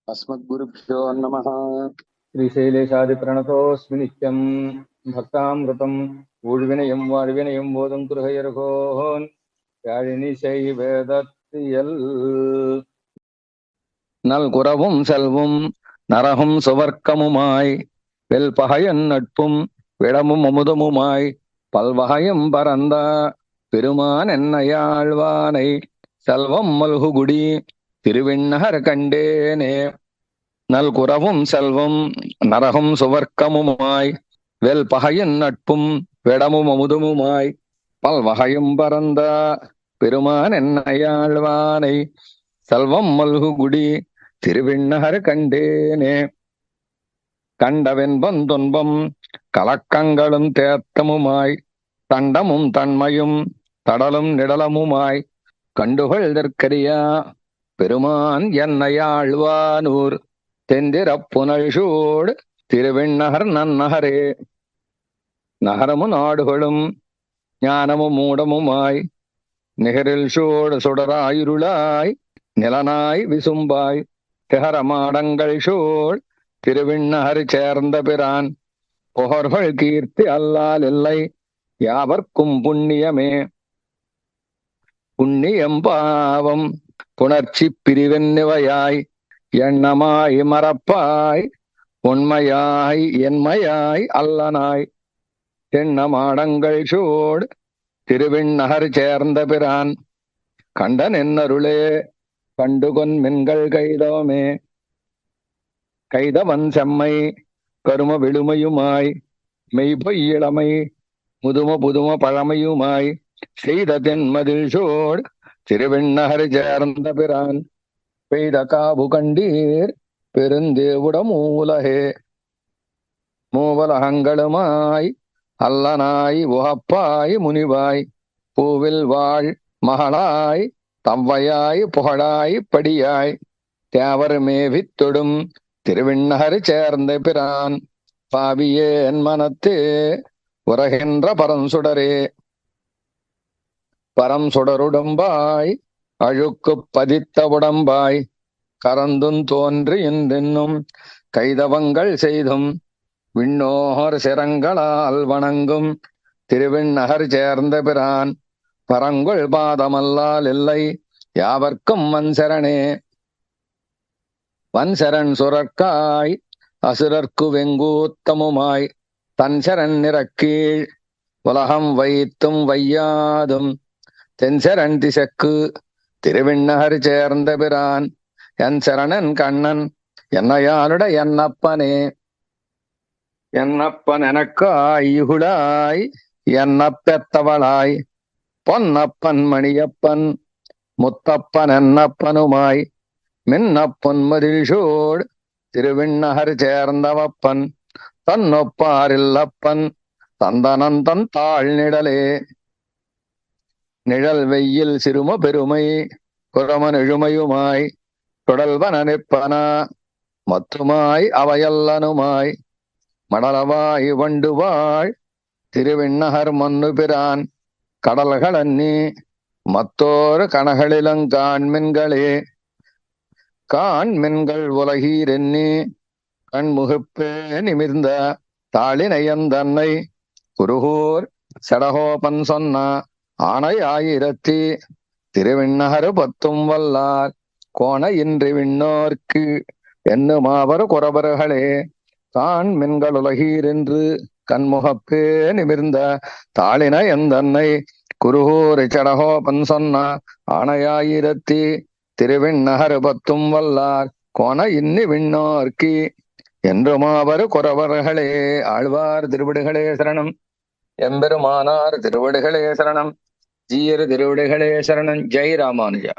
अस्मद्गुरुभ्यो नमः। श्रीशैलेशादिप्रणतोऽस्मि नित्यम् भक्तामृतम् ஊழ்வினையும் வாழ்வினையும் போதும் குருகையர்கோன் யாழினி செய்வேதத்தியல் நல்குரவும் செல்வும் நரகும் சுவர்க்கமுமாய் வெல்பகையன் நட்பும் விடமும் அமுதமுமாய் பல்வகையும் பரந்த பெருமான் என்னையாழ்வானை செல்வம் மல்குகுடி திருவிண்ணகர் கண்டேனே. நல்குரவும் செல்வம் நரகும் சுவர்க்கமுமாய் வெல்பகையின் நட்பும் விடமும் அமுதமுமாய் பல்வகையும் பரந்த பெருமான் என்னையாழ்வானை செல்வம் மல்குகுடி திருவிண்ணகர் கண்டேனே. கண்டவென்பம் துன்பம் கலக்கங்களும் தேத்தமுமாய் தண்டமும் தன்மையும் தடலும் நிடலமுமாய் கண்டுகொள்தற்கரியா பெருமான் என்னையாழ்வானூர் தெந்திரப் புனல்சூழ் திருவிண்ணகர் நன்னகரே. நகரமும் நாடுகளும் ஞானமும் மூடமுமாய் நிகரில் சூழ் சுடராயிருளாய் நிலனாய் விசும்பாய் திகரமாடங்கள் சூழ் திருவிண்ணகர் சேர்ந்த பிரான் புகர்கள் கீர்த்தி அல்லால் இல்லை யாவர்க்கும் புண்ணியமே. புண்ணியம் பாவம் புணர்ச்சி பிரிவென்னிவையாய் எண்ணமாய் மறப்பாய் உண்மையாய் என்மையாய் அல்லனாய் எண்ணமாடங்கள் சூழ் திருவிண்ணகர் சேர்ந்த பிரான் கண்டன் என்னருளே கண்டுகொன் மின்கள் கைதவமே. கைதவன் செம்மை கரும விழுமையுமாய் மெய்பொய்யிளமை முதும புதும பழமையுமாய் செய்த தென்மதில் சூழ் திருவிண்ணகர் சேர்ந்த பிரான் பெய்த காவு கண்டீர் பெருந்தேவுட மூலகே. மூவலகங்களுமாய் அல்லனாய் உகப்பாய் முனிவாய் பூவில் வாழ் மகளாய் தவ்வையாய் புகழாய் படியாய் தேவர் மேவித்தொடும் திருவிண்ணகர் சேர்ந்த பிரான் பாவியே என் மனத்தே உரகின்ற பரஞ்சுடரே. பரம்சுடருடம்பாய் அழுக்கு பதித்த உடம்பாய் கரந்தும் தோன்றி என்றென்னும் கைதவங்கள் செய்தும் விண்ணோர் சிரங்களால் வணங்கும் திருவிண்ணகர் சேர்ந்த பிரான் பரங்குள் பாதமல்லால் இல்லை யாவர்க்கும் வன்சரணே. வன்சரண் சுரற்காய் அசுரர்க்கு வெங்கூத்தமுமாய் தன்சரண் நிறக்கீழ் உலகம் வைத்தும் வையாதும் தென்சரண் திசக்கு திருவிண்ணகர் சேர்ந்த பிரான் என் சரணன் கண்ணன் என்னையாளுட என்னப்பனே. என்னப்பன் எனக்காய் இகுளாய் என்னப்பெத்தவளாய் பொன்னப்பன் மணியப்பன் முத்தப்பன் என்னப்பனுமாய் மின்னப்பன் மதில் சூழ் திருவிண்ணகர் சேர்ந்தவப்பன் தன்னொப்பாரில்லப்பன் தந்தனந்தன் தாழ் நிழலே. நிழல் வெயில் சிறும பெருமை குரமன் எழுமையுமாய் குடல்வன நிற்பன மத்துமாய் அவையல்லனுமாய் மடலவாய் வண்டுவாள் திருவிண்ணகர் மன்னு பிரான் கடல்களன்னி மத்தோர் கணகளிலங்காண்மின்களே. காண்மின்கள் உலகீரென்னி கண்முகுப்பே நிமிர்ந்த தாளினையந்தன்னை குருகூர் சடகோபன் சொன்ன ஆணை ஆயிரத்தி திருவிண்ணகர் பத்தும் வல்லார் கோண இன்றி விண்ணோர்க்கு என்னுமாவர் குறவர்களே. தான் மின்கள் உலகீரென்று கண்முகப்பே நிமிர்ந்த தாளின எந்தன்னை குருகூர் சடகோபன் சொன்ன ஆணையாயிரத்தி திருவிண்ணகர் பத்தும் வல்லார் கோண இன்னி விண்ணோர்க்கு என்றுமாவர் குறவர்களே. ஆழ்வார் திருவிடுகளே சரணம். எம்பெருமானார் திருவிடுகளே சரணம். ஜீயர் திருவிடுகளே சரணம். ஜெய் ராமானுஜா.